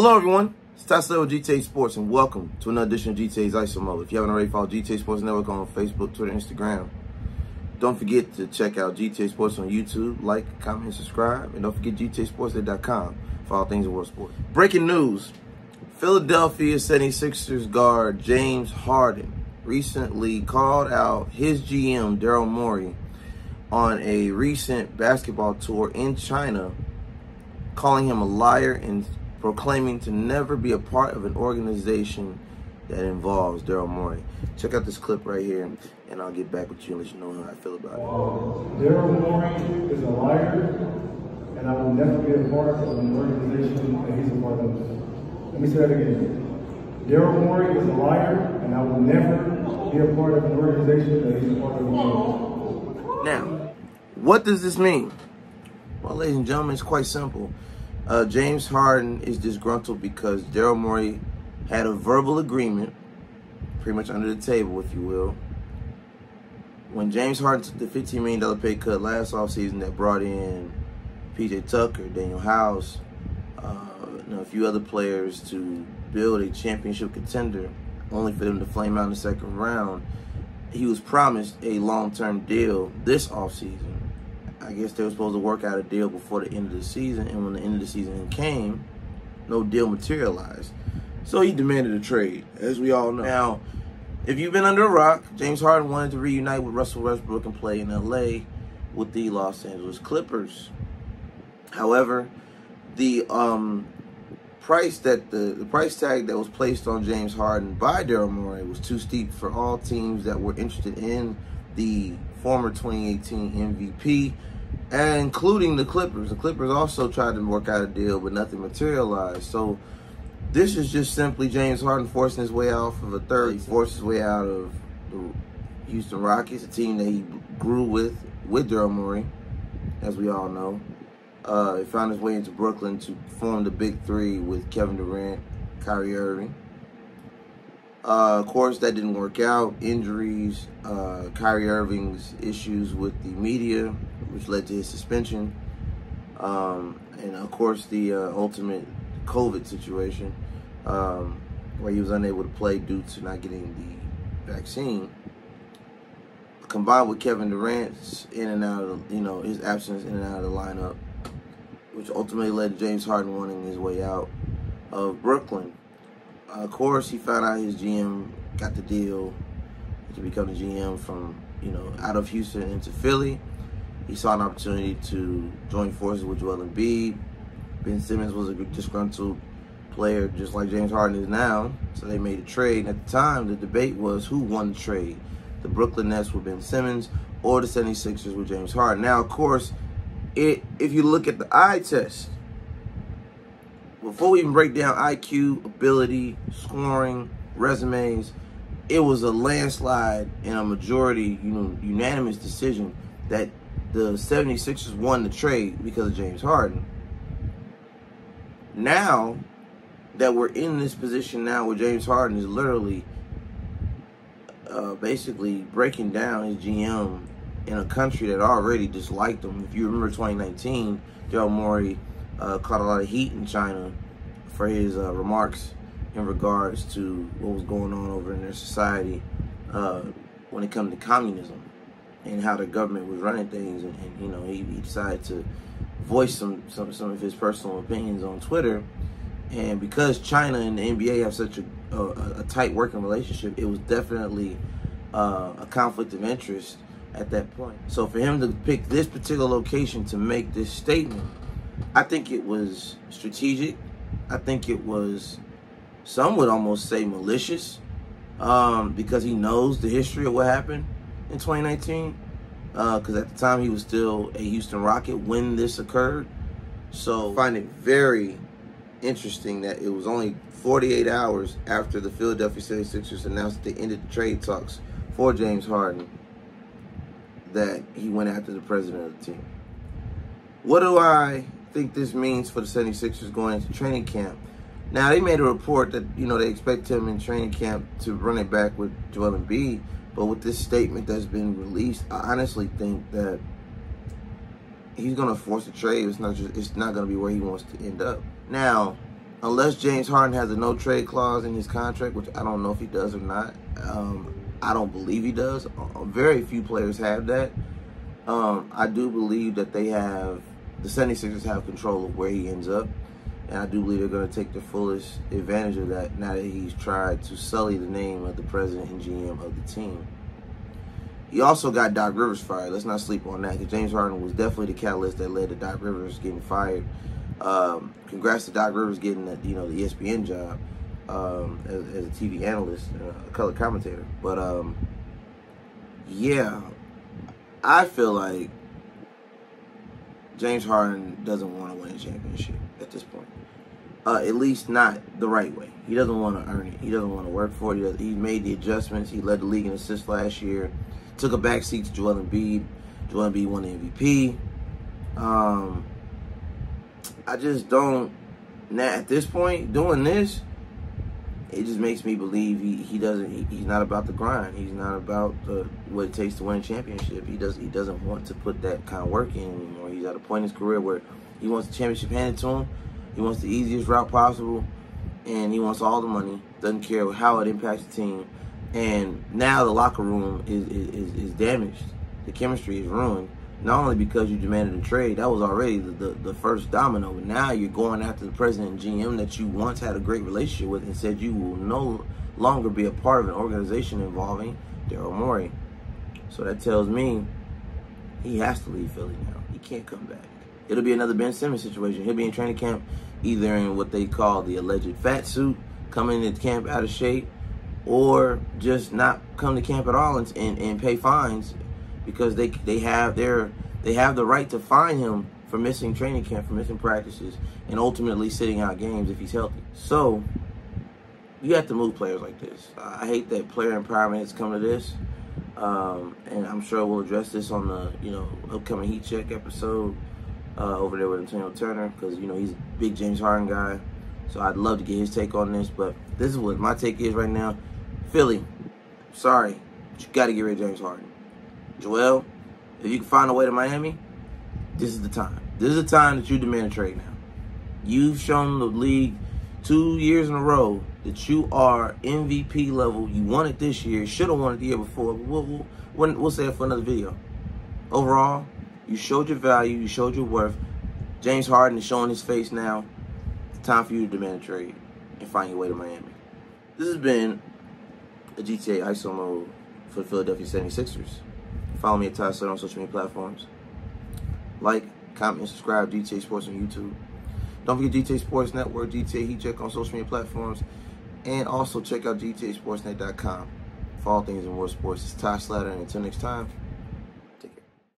Hello everyone, it's Slatter with GTA Sports and welcome to another edition of GTA's ISO. If you haven't already followed GTA Sports Network on Facebook, Twitter, Instagram, don't forget to check out GTA Sports on YouTube, like, comment, and subscribe, and don't forget GTASports.com for all things in world sports. Breaking news, Philadelphia 76ers guard James Harden recently called out his GM, Daryl Morey, on a recent basketball tour in China, calling him a liar and proclaiming to never be a part of an organization that involves Daryl Morey. Check out this clip right here, and I'll get back with you and let you know how I feel about it. Daryl Morey is a liar, and I will never be a part of an organization that he's a part of. Let me say that again. Daryl Morey is a liar, and I will never be a part of an organization that he's a part of. Now, what does this mean? Well, ladies and gentlemen, it's quite simple. James Harden is disgruntled because Daryl Morey had a verbal agreement, pretty much under the table, if you will, when James Harden took the $15 million pay cut last offseason that brought in PJ Tucker, Daniel House, a few other players to build a championship contender, only for them to flame out in the second round. He was promised a long-term deal this offseason. I guess they were supposed to work out a deal before the end of the season, and when the end of the season came, no deal materialized. So he demanded a trade, as we all know. Now, if you've been under a rock, James Harden wanted to reunite with Russell Westbrook and play in LA with the Los Angeles Clippers. However, the price tag that was placed on James Harden by Daryl Morey was too steep for all teams that were interested in the former 2018 MVP, including the Clippers. The Clippers also tried to work out a deal, but nothing materialized. So this is just simply James Harden forcing his way out of a third. He forced his way out of the Houston Rockets, a team that he grew with Daryl Morey, as we all know. He found his way into Brooklyn to form the Big Three with Kevin Durant, Kyrie Irving. Of course, that didn't work out. Injuries, Kyrie Irving's issues with the media, which led to his suspension, and of course the ultimate COVID situation, where he was unable to play due to not getting the vaccine. Combined with Kevin Durant's in and out of, his absence in and out of the lineup, which ultimately led to James Harden wanting his way out of Brooklyn. Of course, he found out his GM got the deal to become the GM from, out of Houston into Philly. He saw an opportunity to join forces with Joel Embiid. Ben Simmons was a disgruntled player just like James Harden is now, so they made a trade. At the time, the debate was who won the trade, the Brooklyn Nets with Ben Simmons or the 76ers with James Harden. Now, of course, if you look at the eye test, before we even break down IQ, ability, scoring, resumes, it was a landslide and a majority, unanimous decision that the 76ers won the trade because of James Harden. Now that we're in this position now where James Harden is literally basically breaking down his GM in a country that already disliked him. If you remember 2019, Daryl Morey caught a lot of heat in China for his remarks in regards to what was going on over in their society when it comes to communism and how the government was running things, and he decided to voice some of his personal opinions on Twitter. And because China and the NBA have such a tight working relationship, it was definitely a conflict of interest at that point. So for him to pick this particular location to make this statement, I think it was strategic. I think it was, some would almost say, malicious, because he knows the history of what happened in 2019, because at the time he was still a Houston Rocket when this occurred. So I find it very interesting that it was only 48 hours after the Philadelphia 76ers announced they ended the trade talks for James Harden that he went after the president of the team. What do I think this means for the 76ers going into training camp? Now, they made a report that, they expect him in training camp to run it back with Joel Embiid, but with this statement that's been released, I honestly think that he's going to force a trade. It's not going to be where he wants to end up. Now, unless James Harden has a no-trade clause in his contract, which I don't know if he does or not. I don't believe he does. Very few players have that. I do believe that the 76ers have control of where he ends up. And I do believe they're going to take the fullest advantage of that now that he's tried to sully the name of the president and GM of the team. He also got Doc Rivers fired. Let's not sleep on that, because James Harden was definitely the catalyst that led to Doc Rivers getting fired. Congrats to Doc Rivers getting the ESPN job as a TV analyst, a color commentator. But yeah, I feel like James Harden doesn't want to win a championship at this point. At least not the right way. He doesn't want to earn it. He doesn't want to work for it. He made the adjustments. He led the league in assists last year. Took a backseat to Joel Embiid. Joel Embiid won the MVP. I just don't. Now at this point, doing this, it just makes me believe he's not about the grind. He's not about what it takes to win a championship. He doesn't want to put that kind of work in anymore. He's at a point in his career where he wants the championship handed to him. He wants the easiest route possible, and he wants all the money. Doesn't care how it impacts the team. And now the locker room is damaged. The chemistry is ruined. Not only because you demanded a trade, that was already the first domino, but now you're going after the president and GM that you once had a great relationship with and said you will no longer be a part of an organization involving Daryl Morey. So that tells me he has to leave Philly now. He can't come back. It'll be another Ben Simmons situation. He'll be in training camp either in what they call the alleged fat suit, coming into camp out of shape, or just not come to camp at all and pay fines, because they have the right to fine him for missing training camp, for missing practices, and ultimately sitting out games if he's healthy. So you have to move players like this. I hate that player empowerment has come to this, and I'm sure we'll address this on the upcoming Heat Check episode over there with Antonio Turner, because he's a big James Harden guy. So I'd love to get his take on this, but this is what my take is right now. Philly, sorry, but you got to get rid of James Harden. Joel, if you can find a way to Miami, this is the time. This is the time that you demand a trade now. You've shown the league 2 years in a row that you are MVP level. You won it this year. Should have won it the year before. But we'll say it for another video. Overall, you showed your value. You showed your worth. James Harden is showing his face now. It's time for you to demand a trade and find your way to Miami. This has been a GTA ISO mode for the Philadelphia 76ers. Follow me at Ty Slatter on social media platforms. Like, comment, and subscribe. GTA Sports on YouTube. Don't forget GTA Sports Network, GTA Heat Check on social media platforms. And also check out GTASportsNet.com for all things in world sports. It's Ty Slatter, and until next time,